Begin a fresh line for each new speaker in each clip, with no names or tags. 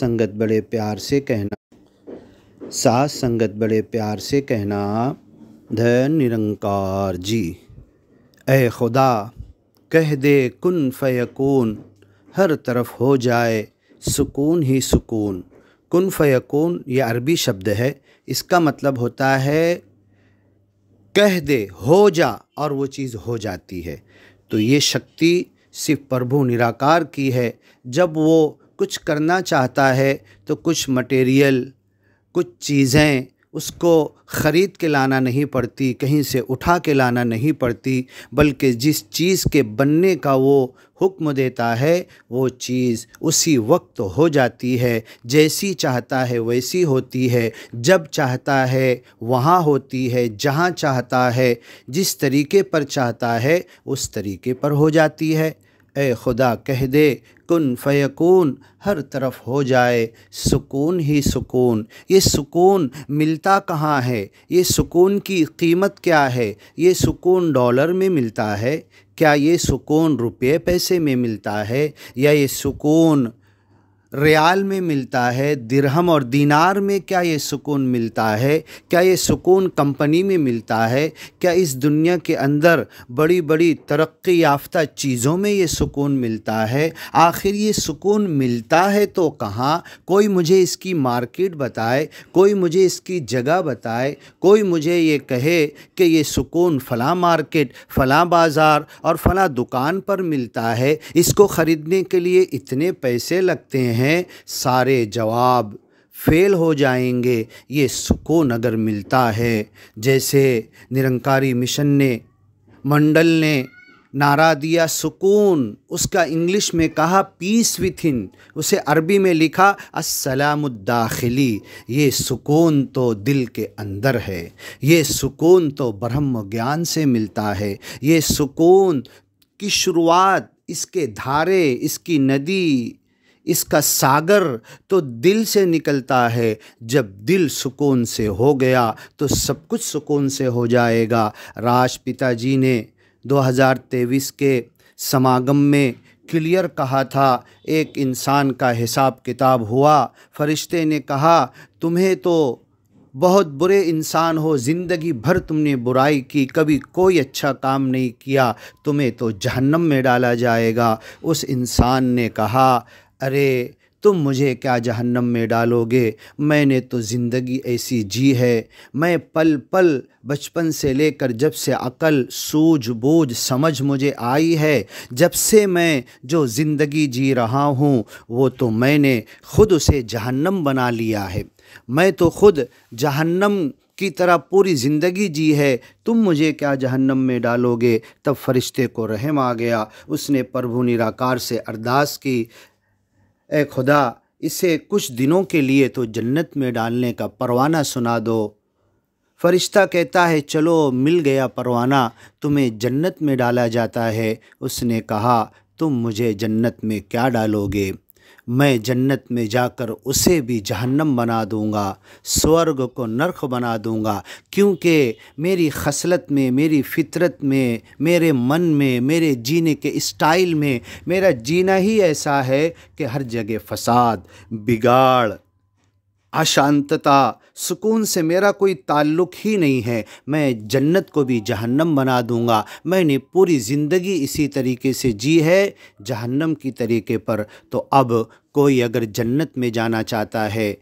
संगत बड़े प्यार से कहना, साथ संगत बड़े प्यार से कहना, धन निरंकार जी। ऐ खुदा कह दे कुन फयकून, हर तरफ हो जाए सुकून ही सुकून। कुन फयकून ये अरबी शब्द है, इसका मतलब होता है कह दे हो जा और वो चीज़ हो जाती है। तो ये शक्ति सिर्फ प्रभु निराकार की है। जब वो कुछ करना चाहता है तो कुछ मटेरियल, कुछ चीज़ें उसको ख़रीद के लाना नहीं पड़ती, कहीं से उठा के लाना नहीं पड़ती, बल्कि जिस चीज़ के बनने का वो हुक्म देता है वो चीज़ उसी वक्त हो जाती है। जैसी चाहता है वैसी होती है, जब चाहता है वहाँ होती है, जहाँ चाहता है जिस तरीके पर चाहता है उस तरीके पर हो जाती है। ऐ खुदा कह दे कुन फयकून, हर तरफ हो जाए सुकून ही सुकून। ये सुकून मिलता कहाँ है? ये सुकून की कीमत क्या है? ये सुकून डॉलर में मिलता है क्या? ये सुकून रुपये पैसे में मिलता है? या ये सुकून रियाल में मिलता है, दिरहम और दीनार में क्या ये सुकून मिलता है? क्या ये सुकून कंपनी में मिलता है? क्या इस दुनिया के अंदर बड़ी बड़ी तरक्की याफ्ता चीज़ों में ये सुकून मिलता है? आखिर ये सुकून मिलता है तो कहाँ? कोई मुझे इसकी मार्केट बताए, कोई मुझे इसकी जगह बताए, कोई मुझे ये कहे कि ये सुकून फ़लाँ मार्केट, फ़लाँ बाज़ार और फ़लाँ दुकान पर मिलता है, इसको ख़रीदने के लिए इतने पैसे लगते हैं। सारे जवाब फेल हो जाएंगे। ये सुकून अगर मिलता है, जैसे निरंकारी मिशन ने, मंडल ने नारा दिया सुकून, उसका इंग्लिश में कहा पीस विथ इन, उसे अरबी में लिखा अस्सलामुद्दाखिली। ये सुकून तो दिल के अंदर है, ये सुकून तो ब्रह्म ज्ञान से मिलता है। ये सुकून की शुरुआत, इसके धारे, इसकी नदी, इसका सागर तो दिल से निकलता है। जब दिल सुकून से हो गया तो सब कुछ सुकून से हो जाएगा। राष्ट्रपिता जी ने 2023 के समागम में क्लियर कहा था, एक इंसान का हिसाब किताब हुआ, फरिश्ते ने कहा तुम्हें तो बहुत बुरे इंसान हो, ज़िंदगी भर तुमने बुराई की, कभी कोई अच्छा काम नहीं किया, तुम्हें तो जहन्नम में डाला जाएगा। उस इंसान ने कहा अरे तुम मुझे क्या जहन्नम में डालोगे, मैंने तो ज़िंदगी ऐसी जी है, मैं पल पल बचपन से लेकर जब से अकल सूझबूझ समझ मुझे आई है, जब से मैं जो ज़िंदगी जी रहा हूँ वो तो मैंने ख़ुद उसे जहन्नम बना लिया है। मैं तो ख़ुद जहन्नम की तरह पूरी ज़िंदगी जी है, तुम मुझे क्या जहन्नम में डालोगे। तब फरिश्ते को रहम आ गया, उसने प्रभु निराकार से अरदास की, ए खुदा इसे कुछ दिनों के लिए तो जन्नत में डालने का परवाना सुना दो। फरिश्ता कहता है चलो मिल गया परवाना, तुम्हें जन्नत में डाला जाता है। उसने कहा तुम मुझे जन्नत में क्या डालोगे, मैं जन्नत में जाकर उसे भी जहन्नम बना दूंगा, स्वर्ग को नरक बना दूंगा, क्योंकि मेरी खसलत में, मेरी फितरत में, मेरे मन में, मेरे जीने के स्टाइल में, मेरा जीना ही ऐसा है कि हर जगह फसाद, बिगाड़, अशांतता, सुकून से मेरा कोई ताल्लुक़ ही नहीं है। मैं जन्नत को भी जहन्नम बना दूंगा। मैंने पूरी ज़िंदगी इसी तरीके से जी है, जहन्नम की तरीके पर। तो अब कोई अगर जन्नत में जाना चाहता है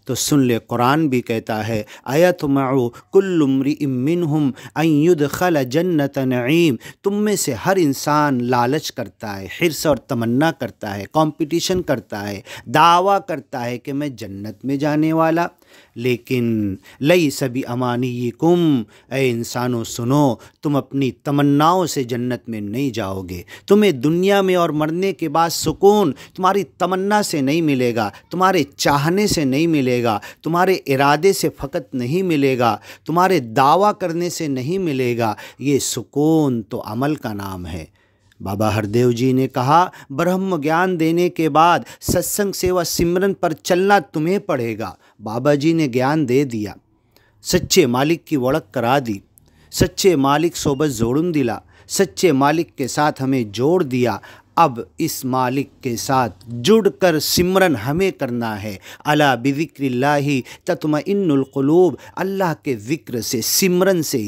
तो सुन ले, कुरान भी कहता है अयतमउ कुल्लु इम्रिइम मिनहुम अन युदखल जन्नत नईम। तुम में से हर इंसान लालच करता है, हिर्स और तमन्ना करता है, कंपटीशन करता है, दावा करता है कि मैं जन्नत में जाने वाला, लेकिन लैस बिअमानियकुम, ऐ इंसानों सुनो, तुम अपनी तमन्नाओं से जन्नत में नहीं जाओगे। तुम्हें दुनिया में और मरने के बाद सुकून तुम्हारी तमन्ना से नहीं मिलेगा, तुम्हारे चाहने से नहीं मिलेगा, तुम्हारे इरादे से फ़कत नहीं मिलेगा, तुम्हारे दावा करने से नहीं मिलेगा। ये सुकून तो अमल का नाम है। बाबा हरदेव जी ने कहा ब्रह्म ज्ञान देने के बाद सत्संग सेवा सिमरन पर चलना तुम्हें पड़ेगा। बाबा जी ने ज्ञान दे दिया, सच्चे मालिक की वड़क करा दी, सच्चे मालिक सोबत जोड़ून दिला, सच्चे मालिक के साथ हमें जोड़ दिया। اب اس مالک کے ساتھ جڑ کر سمرن ہمیں کرنا ہے۔ الا بذکر اللہ تطمئن القلوب، اللہ کے ذکر سے، سمرن سے،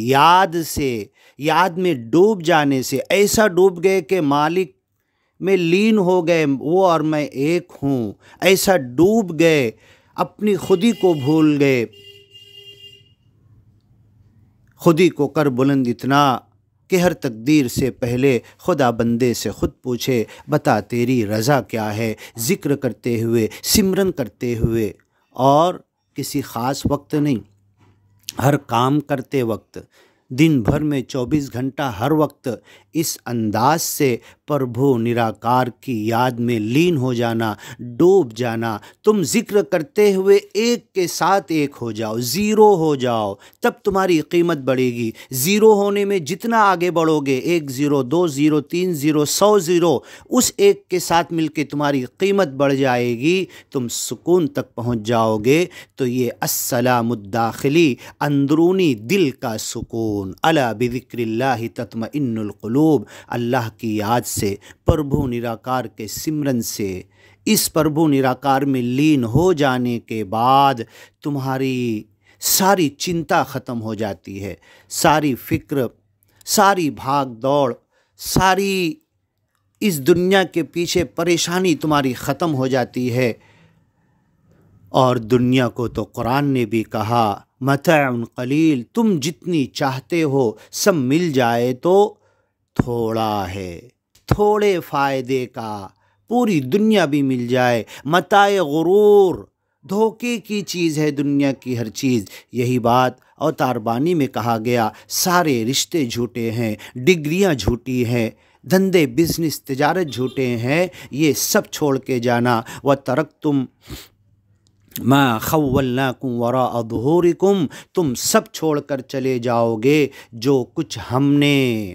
یاد میں ڈوب جانے سے، ایسا ڈوب گئے کہ مالک میں لین ہو گئے، وہ اور میں ایک ہوں، ایسا ڈوب گئے، اپنی خودی کو بھول گئے، خودی کو کر بلند اتنا کہ ہر تقدیر سے پہلے خدا بندے سے خود پوچھے بتا تیری رضا کیا ہے، ذکر کرتے ہوئے، سمرن کرتے ہوئے، اور کسی خاص وقت نہیں، ہر کام کرتے وقت، دن بھر میں 24 گھنٹہ ہر وقت اس انداز سے پربھو نراکار کی یاد میں لین ہو جانا، ڈوب جانا۔ تم ذکر کرتے ہوئے ایک کے ساتھ ایک ہو جاؤ، زیرو ہو جاؤ، تب تمہاری قیمت بڑھے گی۔ زیرو ہونے میں جتنا آگے بڑھو گے، 1 0 2 0 3 0 100 0، اس ایک کے ساتھ مل کے تمہاری قیمت بڑھ جائے گی، تم سکون تک پہنچ جاؤ گے۔ تو یہ السلام الداخلی، اندرونی دل کا سکون، الا بذکر اللہ تطمئن القلوب، اللہ کی یاد سے، پربھو نراکار کے سمرن سے، اس پربھو نراکار میں لین ہو جانے کے بعد تمہاری ساری چنتا ختم ہو جاتی ہے، ساری فکر، ساری بھاگ دوڑ، ساری اس دنیا کے پیچھے پریشانی تمہاری ختم ہو جاتی ہے۔ اور دنیا کو تو قرآن نے بھی کہا متاع قلیل، تم جتنی چاہتے ہو سب مل جائے تو تھوڑا ہے، تھوڑے فائدے کا، پوری دنیا بھی مل جائے، متاع غرور، دھوکے کی چیز ہے دنیا کی ہر چیز۔ یہی بات اوتار بانی میں کہا گیا، سارے رشتے جھوٹے ہیں، ڈگریاں جھوٹی ہیں، دھندے بزنس تجارت جھوٹے ہیں، یہ سب چھوڑ کے جانا۔ وَتَرَكْتُمْ مَا خَوَّلْنَاكُمْ وَرَاءَ ظُهُورِكُمْ، تم سب چھوڑ کر چلے جاؤ گے جو کچھ ہم نے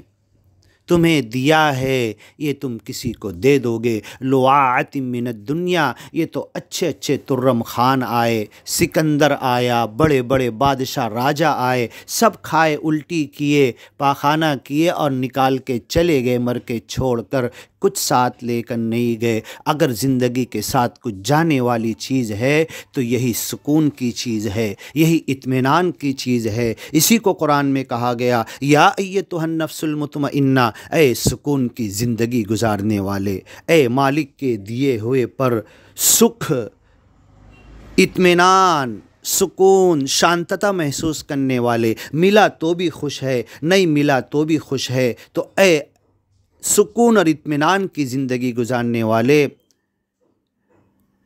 تمہیں دیا ہے یہ تم کسی کو دے دو گے۔ لُعَاعَةٍ مِّنَ الدُّنْيَا، یہ تو اچھے اچھے ترم خان آئے، سکندر آیا، بڑے بڑے بادشاہ راجہ آئے، سب کھائے، الٹی کیے، پاخانہ کیے اور نکال کے چلے گئے، مر کے چھوڑ کر، کچھ ساتھ لے کر نہیں گئے۔ اگر زندگی کے ساتھ کچھ جانے والی چیز ہے تو یہی سکون کی چیز ہے، یہی اطمینان کی چیز ہے۔ اسی کو قرآن میں کہا گیا، یا ایتھا النفس المطمئنہ، اے سکون کی زندگی گزارنے والے، اے مالک کے دیے ہوئے پر سکھ، اطمینان، سکون، شانتتا محسوس کرنے والے، ملا تو بھی خوش ہے، نہیں ملا تو بھی خوش ہے، تو اے سکون اور اطمینان کی زندگی گزارنے والے،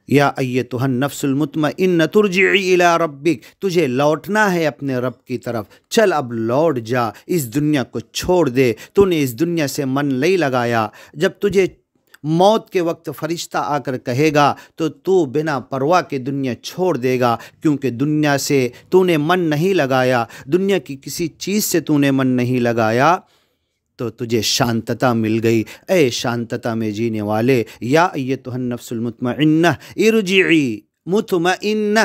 یا ایتھا النفس المطمئنہ ارجعی الی ربک، تجھے لوٹنا ہے اپنے رب کی طرف، چل اب لوٹ جا، اس دنیا کو چھوڑ دے، تو نے اس دنیا سے من نہیں لگایا، جب تجھے موت کے وقت فرشتہ آ کر کہے گا تو تو بنا پرواہ کے دنیا چھوڑ دے گا، کیونکہ دنیا سے تو نے من نہیں لگایا، دنیا کی کسی چیز سے تو نے من نہیں لگایا، تو تجھے شانتتا مل گئی۔ اے شانتتا میں جینے والے، یا ایتھا النفس المطمئنہ ارجعی مطمئنہ،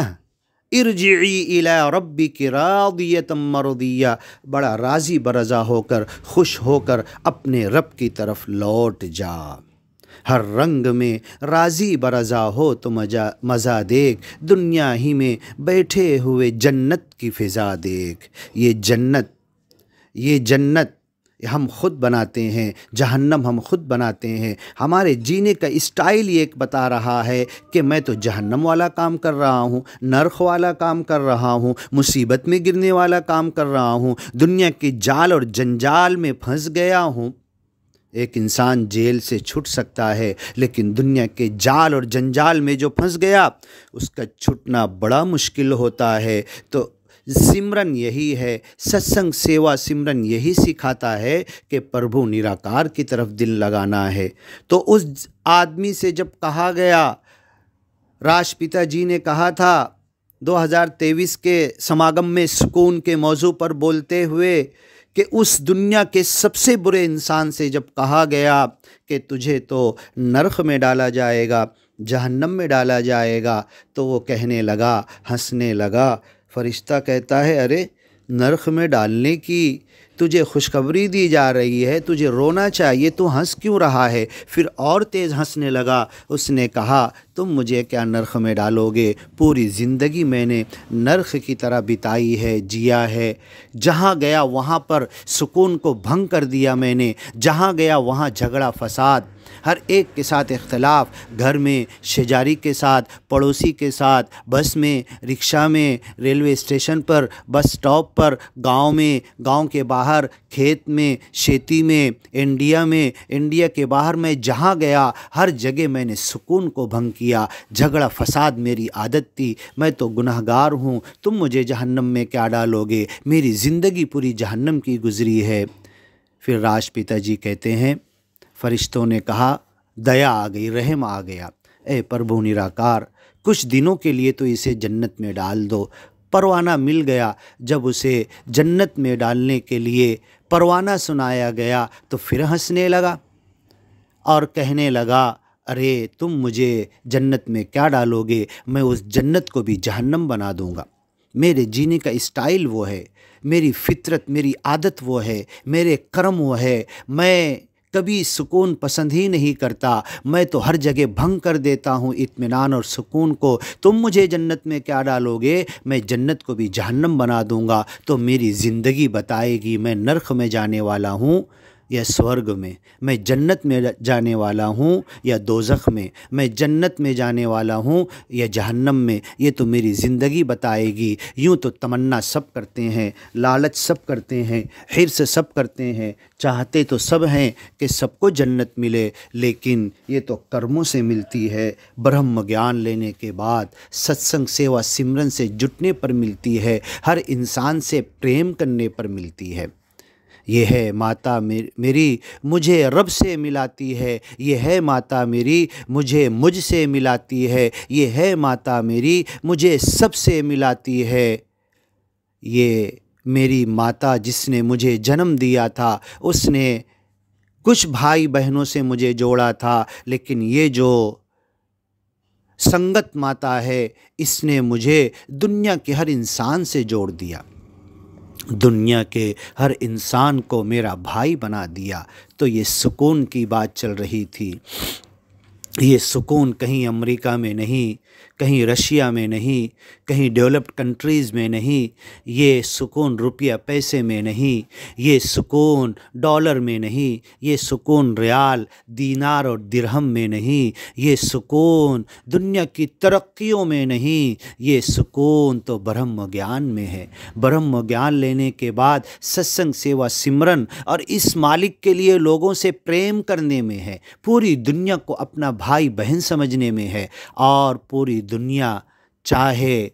ارجعی الی ربک راضیۃ مرضیہ، بڑا راضی برضا ہو کر، خوش ہو کر اپنے رب کی طرف لوٹ جا۔ ہر رنگ میں راضی برضا ہو تو مزہ دیکھ، دنیا ہی میں بیٹھے ہوئے جنت کی فضا دیکھ۔ یہ جنت ہم خود بناتے ہیں، جہنم ہم خود بناتے ہیں۔ ہمارے جینے کا اسٹائل یہ ایک بتا رہا ہے کہ میں تو جہنم والا کام کر رہا ہوں، نرخ والا کام کر رہا ہوں، مصیبت میں گرنے والا کام کر رہا ہوں، دنیا کی جال اور جنجال میں پھنس گیا ہوں۔ ایک انسان جیل سے چھٹ سکتا ہے، لیکن دنیا کے جال اور جنجال میں جو پھنس گیا اس کا چھٹنا بڑا مشکل ہوتا ہے۔ تو سمرن یہی ہے، ستسنگ سیوا سمرن یہی سکھاتا ہے کہ پربھو نراکار کی طرف دل لگانا ہے۔ تو اس آدمی سے جب کہا گیا، راشٹرپتا جی نے کہا تھا 2023 کے سماگم میں سکون کے موضوع پر بولتے ہوئے کہ اس دنیا کے سب سے برے انسان سے جب کہا گیا کہ تجھے تو نرخ میں ڈالا جائے گا، جہنم میں ڈالا جائے گا، تو وہ کہنے لگا، ہنسنے لگا۔ فرشتہ کہتا ہے، ارے نرخ میں ڈالنے کی تجھے خوشخبری دی جا رہی ہے، تجھے رونا چاہیے، تو ہنس کیوں رہا ہے؟ پھر اور تیز ہنسنے لگا۔ اس نے کہا تم مجھے کیا نرخ میں ڈالو گے؟ پوری زندگی میں نے نرخ کی طرح بتائی ہے، جیا ہے۔ جہاں گیا وہاں پر سکون کو بھنگ کر دیا میں نے، جہاں گیا وہاں جھگڑا فساد، ہر ایک کے ساتھ اختلاف، گھر میں، شجاری کے ساتھ، پڑوسی کے ساتھ، بس میں، رکشہ میں، ریلوے اسٹیشن پر، بس سٹاپ پر، گاؤں میں، گاؤں کے باہر، کھیت میں، شیتی میں، انڈیا کے باہر، میں جہاں گیا ہر جگہ میں نے سکون کو بھنگ کیا۔ جھگڑا فساد میری عادت تھی، میں تو گنہگار ہوں، تم مجھے جہنم میں کیا ڈالو گے؟ میری زندگی پوری جہنم کی گزری ہے۔ پھر راشٹرپتا جی کہتے ہیں فرشتوں نے کہا دیا آ گئی، رحم آ گیا، اے پربھو نراکار، کچھ دنوں کے لیے تو اسے جنت میں ڈال دو۔ پروانہ مل گیا۔ جب اسے جنت میں ڈالنے کے لیے پروانہ سنایا گیا تو پھر ہنسنے لگا اور کہنے لگا ارے تم مجھے جنت میں کیا ڈالو گے؟ میں اس جنت کو بھی جہنم بنا دوں گا۔ میرے جینے کا اسٹائل وہ ہے، میری فطرت، میری عادت وہ ہے، میرے کرم وہ ہے۔ میں کبھی سکون پسند ہی نہیں کرتا، میں تو ہر جگہ بھنگ کر دیتا ہوں اطمینان اور سکون کو۔ تم مجھے جنت میں کیا ڈالو گے؟ میں جنت کو بھی جہنم بنا دوں گا۔ تو میری زندگی بتائے گی میں نرخ میں جانے والا ہوں یا سورگ میں، میں جنت میں جانے والا ہوں یا دوزخ میں، میں جنت میں جانے والا ہوں یا جہنم میں۔ یہ تو میری زندگی بتائے گی۔ یوں تو تمنا سب کرتے ہیں، لالچ سب کرتے ہیں، حرص سب کرتے ہیں، چاہتے تو سب ہیں کہ سب کو جنت ملے، لیکن یہ تو کرموں سے ملتی ہے، برہم گیان لینے کے بعد، ستسنگ سیوا سمرن سے جٹنے پر ملتی ہے، ہر انسان سے پریم کرنے پر ملتی ہے۔ یہ ہے ماتا میری مجھے رب سے ملاتی ہے، یہ ہے ماتا میری مجھے مجھ سے ملاتی ہے، یہ ہے ماتا میری مجھے سب سے ملاتی ہے۔ یہ میری ماتا جس نے مجھے جنم دیا تھا، اس نے کچھ بھائی بہنوں سے مجھے جوڑا تھا، لیکن یہ جو سنگت ماتا ہے اس نے مجھے دنیا کے ہر انسان سے جوڑ دیا، دنیا کے ہر انسان کو میرا بھائی بنا دیا۔ تو یہ سکون کی بات چل رہی تھی۔ یہ سکون کہیں امریکہ میں نہیں، کہیں رشیا میں نہیں، کہیں ڈیولپڈ کنٹریز میں نہیں، یہ سکون روپیہ پیسے میں نہیں، یہ سکون ڈالر میں نہیں، یہ سکون ریال، دینار اور درہم میں نہیں، یہ سکون دنیا کی ترقیوں میں نہیں، یہ سکون تو برہم گیان میں ہے۔ برہم گیان لینے کے بعد ستسنگ سیوا سمرن اور اس مالک کے لیے لوگوں سے پریم کرنے میں ہے، پوری دنیا کو اپنا بھائی بہن سمجھنے میں ہے، اور پوری دنیا چاہے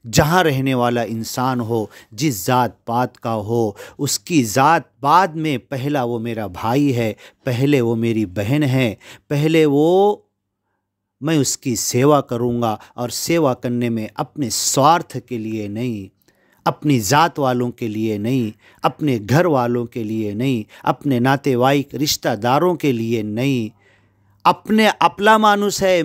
جہاں رہنے والا انسان ہو، جس ذات پات کا ہو، اس کی ذات بعد میں پہلا وہ میرا بھائی ہے، پہلے وہ میری بہن ہے، پہلے وہ میں اس کی سیوا کروں گا، اور سیوا کرنے میں اپنے سوارتھ کے لیے نہیں، اپنی ذات والوں کے لیے نہیں، اپنے گھر والوں کے لیے نہیں، اپنے ناتے وائک رشتہ داروں کے لیے نہیں، اپنے اپلا مانوس ہے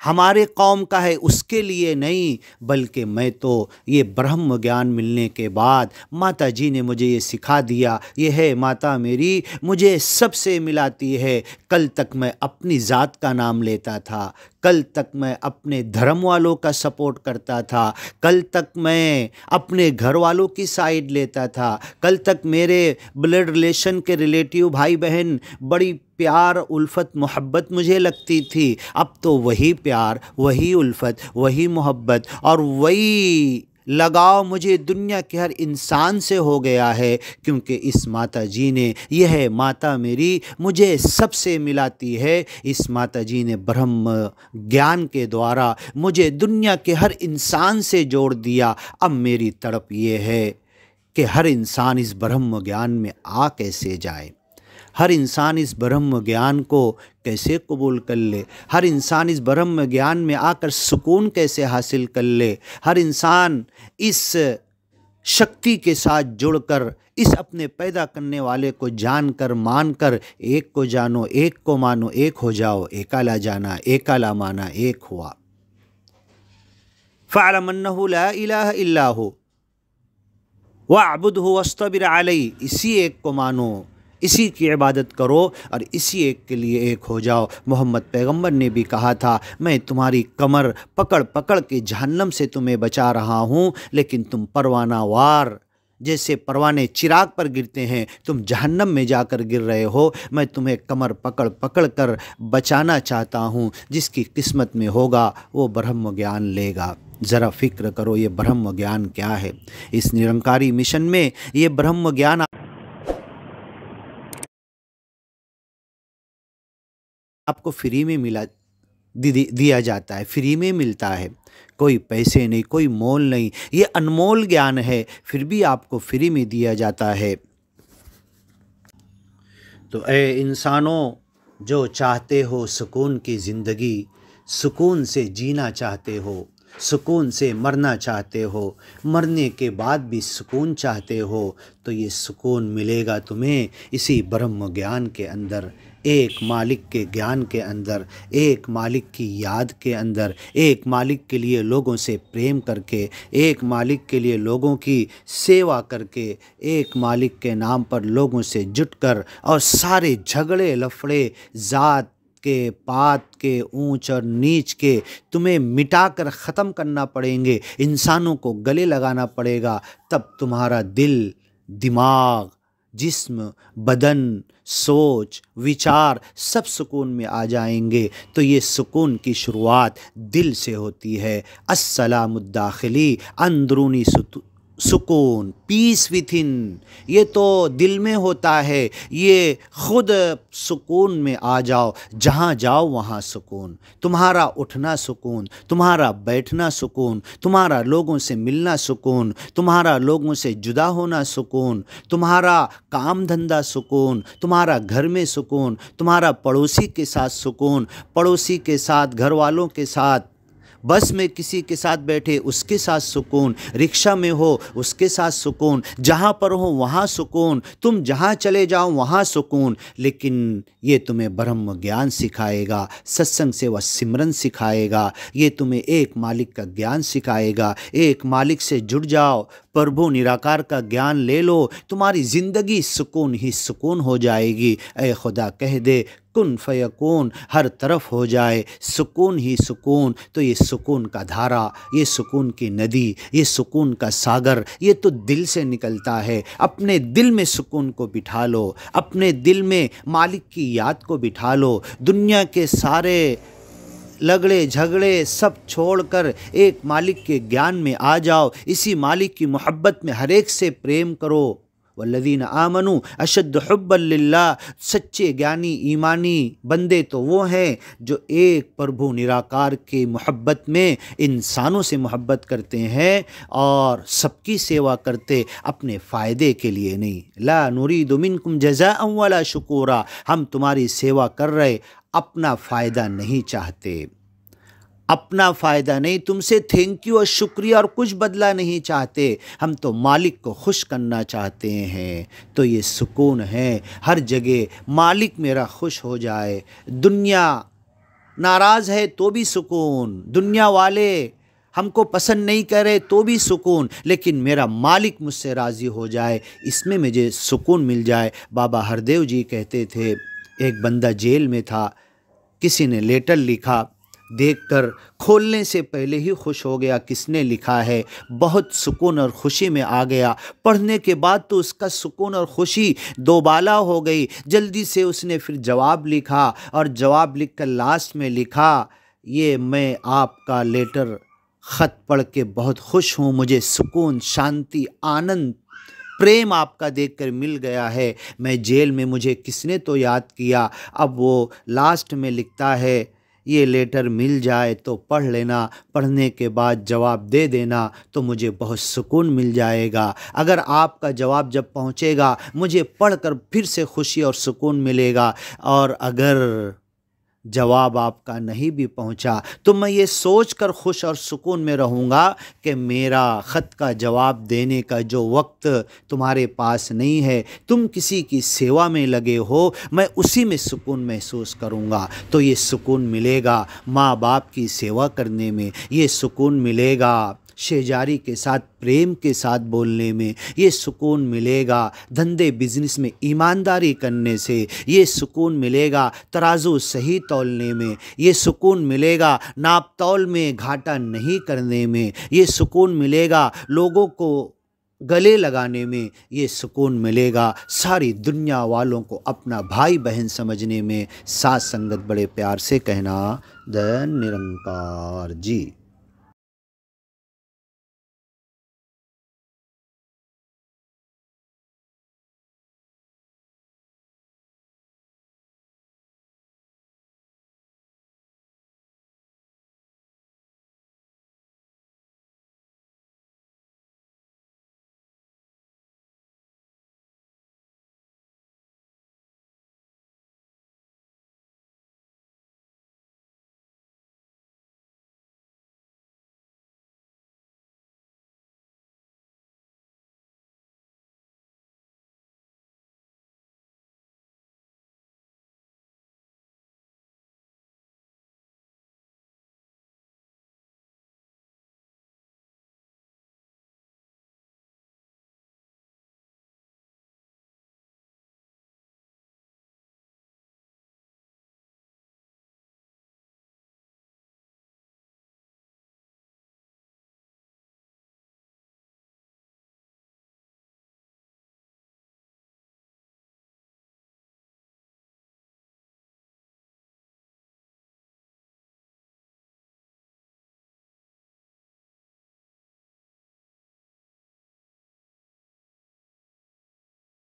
ہمارے قوم کا ہے اس کے لیے نہیں، بلکہ میں تو یہ برہم گیان ملنے کے بعد ماتا جی نے مجھے یہ سکھا دیا، یہ ہے ماتا میری مجھے سب سے ملاتی ہے۔ کل تک میں اپنی ذات کا نام لیتا تھا، کل تک میں اپنے دھرم والوں کا سپورٹ کرتا تھا، کل تک میں اپنے گھر والوں کی سائیڈ لیتا تھا، کل تک میرے بلڈ ریلیشن کے ریلیٹیو بھائی بہن بڑی پیار الفت محبت مجھے لگتی تھی۔ اب تو وہی پیار، وہی الفت، وہی محبت اور وہی لگاؤ مجھے دنیا کے ہر انسان سے ہو گیا ہے، کیونکہ اس ماتا جی نے، یہ ہے ماتا میری مجھے سب سے ملاتی ہے، اس ماتا جی نے برہم گیان کے دوارا مجھے دنیا کے ہر انسان سے جوڑ دیا۔ اب میری تڑپ یہ ہے کہ ہر انسان اس برہم گیان میں آ کیسے جائے، ہر انسان اس برہم گیان کو کیسے قبول کر لے، ہر انسان اس برہم گیان میں آ کر سکون کیسے حاصل کر لے، ہر انسان اس شکتی کے ساتھ جڑ کر، اس اپنے پیدا کرنے والے کو جان کر مان کر، ایک کو جانو، ایک کو مانو، ایک ہو جاؤ، ایکا لا جانا، ایکا لا مانا، ایک ہوا۔ فَاعْلَمْ أَنَّهُ لَا إِلَٰهَ إِلَّا هُوَ वअबुदहु वस्तबिर अलैहि, इसी एक को मानो, इसी की इबादत करो और इसी एक के लिए एक हो जाओ। मोहम्मद पैगंबर ने भी कहा था, मैं तुम्हारी कमर पकड़ पकड़ के जहन्नम से तुम्हें बचा रहा हूँ, लेकिन तुम परवाना वार, जैसे परवाने चिराग पर गिरते हैं, तुम जहन्नम में जाकर गिर रहे हो। मैं तुम्हें कमर पकड़ पकड़ कर बचाना चाहता हूँ। जिसकी किस्मत में होगा वो ब्रह्म ज्ञान लेगा। ज़रा फ़िक्र करो ये ब्रह्म ज्ञान क्या है। इस निरंकारी मिशन में ये ब्रह्म ज्ञान आपको फ्री में दिया जाता है, फ्री में मिलता है, कोई पैसे नहीं, कोई मोल नहीं। ये अनमोल ज्ञान है, फिर भी आपको फ्री में दिया जाता है। तो ए इंसानों, जो चाहते हो सुकून की ज़िंदगी, सुकून से जीना चाहते हो, सुकून से मरना चाहते हो, मरने के बाद भी सुकून चाहते हो, तो ये सुकून मिलेगा तुम्हें इसी ब्रह्म ज्ञान के अंदर, एक मालिक के ज्ञान के अंदर, एक मालिक की याद के अंदर, एक मालिक के लिए लोगों से प्रेम करके, एक मालिक के लिए लोगों की सेवा करके, एक मालिक के नाम पर लोगों से जुटकर, और सारे झगड़े लफड़े ज़ात के, पात के, ऊंच और नीच के तुम्हें मिटाकर ख़त्म करना पड़ेंगे, इंसानों को गले लगाना पड़ेगा। तब तुम्हारा दिल, दिमाग, जिस्म, बदन, सोच, विचार सब सुकून में आ जाएंगे। तो ये सुकून की शुरुआत दिल से होती है। अस्सलामुद्दाखिली, अंदरूनी सुकून, पीस विथ इन, ये तो दिल में होता है। ये खुद सुकून में आ जाओ, जहाँ जाओ वहाँ सुकून, तुम्हारा उठना सुकून, तुम्हारा बैठना सुकून, तुम्हारा लोगों से मिलना सुकून, तुम्हारा लोगों से जुदा होना सुकून, तुम्हारा काम धंधा सुकून, तुम्हारा घर में सुकून, तुम्हारा पड़ोसी के साथ सुकून, पड़ोसी के साथ, घर वालों के साथ, बस में किसी के साथ बैठे उसके साथ सुकून, रिक्शा में हो उसके साथ सुकून, जहाँ पर हो वहाँ सुकून, तुम जहाँ चले जाओ वहाँ सुकून। लेकिन ये तुम्हें ब्रह्म ज्ञान सिखाएगा, सत्संग से व सिमरन सिखाएगा, ये तुम्हें एक मालिक का ज्ञान सिखाएगा। एक मालिक से जुड़ जाओ, प्रभु निराकार का ज्ञान ले लो, तुम्हारी ज़िंदगी सुकून ही सुकून हो जाएगी। ऐ खुदा कह दे कुन फयकून, हर तरफ हो जाए सुकून ही सुकून। तो ये सुकून का धारा, ये सुकून की नदी, ये सुकून का सागर, ये तो दिल से निकलता है। अपने दिल में सुकून को बिठा लो, अपने दिल में मालिक की याद को बिठा लो। दुनिया के सारे लगड़े झगड़े सब छोड़कर एक मालिक के ज्ञान में आ जाओ। इसी मालिक की मोहब्बत में हर एक से प्रेम करो। वल्लज़ीना आमनू अशद्दु हुब्बन लिल्लाह, सच्चे ज्ञानी ईमानी बंदे तो वो हैं जो एक प्रभु निराकार की मोहब्बत में इंसानों से मोहब्बत करते हैं और सबकी सेवा करते, अपने फ़ायदे के लिए नहीं। ला नुरीदु मिनकुम जज़ाअन वला शुकूरा, हम तुम्हारी सेवा कर रहे, अपना फ़ायदा नहीं चाहते, अपना फ़ायदा नहीं, तुमसे थैंक यू और शुक्रिया और कुछ बदला नहीं चाहते, हम तो मालिक को खुश करना चाहते हैं। तो ये सुकून है, हर जगह मालिक मेरा खुश हो जाए। दुनिया नाराज़ है तो भी सुकून, दुनिया वाले हमको पसंद नहीं करे तो भी सुकून, लेकिन मेरा मालिक मुझसे राज़ी हो जाए, इसमें मुझे सुकून मिल जाए। बाबा हरदेव जी कहते थे, एक बंदा जेल में था, किसी ने लेटर लिखा, देखकर खोलने से पहले ही खुश हो गया, किसने लिखा है, बहुत सुकून और खुशी में आ गया। पढ़ने के बाद तो उसका सुकून और खुशी दोबाला हो गई। जल्दी से उसने फिर जवाब लिखा और जवाब लिखकर लास्ट में लिखा, ये मैं आपका लेटर ख़त पढ़ के बहुत खुश हूँ, मुझे सुकून, शांति, आनंद, प्रेम आपका देखकर मिल गया है। मैं जेल में मुझे किसने तो याद किया। अब वो लास्ट में लिखता है, ये लेटर मिल जाए तो पढ़ लेना, पढ़ने के बाद जवाब दे देना तो मुझे बहुत सुकून मिल जाएगा। अगर आपका जवाब जब पहुँचेगा मुझे पढ़कर फिर से खुशी और सुकून मिलेगा, और अगर जवाब आपका नहीं भी पहुंचा तो मैं ये सोच कर खुश और सुकून में रहूँगा कि मेरा ख़त का जवाब देने का जो वक्त तुम्हारे पास नहीं है, तुम किसी की सेवा में लगे हो, मैं उसी में सुकून महसूस करूँगा। तो ये सुकून मिलेगा माँ बाप की सेवा करने में, ये सुकून मिलेगा शेजारी के साथ प्रेम के साथ बोलने में ये सुकून मिलेगा। धंधे बिजनेस में ईमानदारी करने से ये सुकून मिलेगा। तराजू सही तौलने में ये सुकून मिलेगा। नाप तौल में घाटा नहीं करने में ये सुकून मिलेगा। लोगों को गले लगाने में ये सुकून मिलेगा। सारी दुनिया वालों को अपना भाई बहन समझने में साथ संगत बड़े प्यार से कहना, धन निरंकार जी।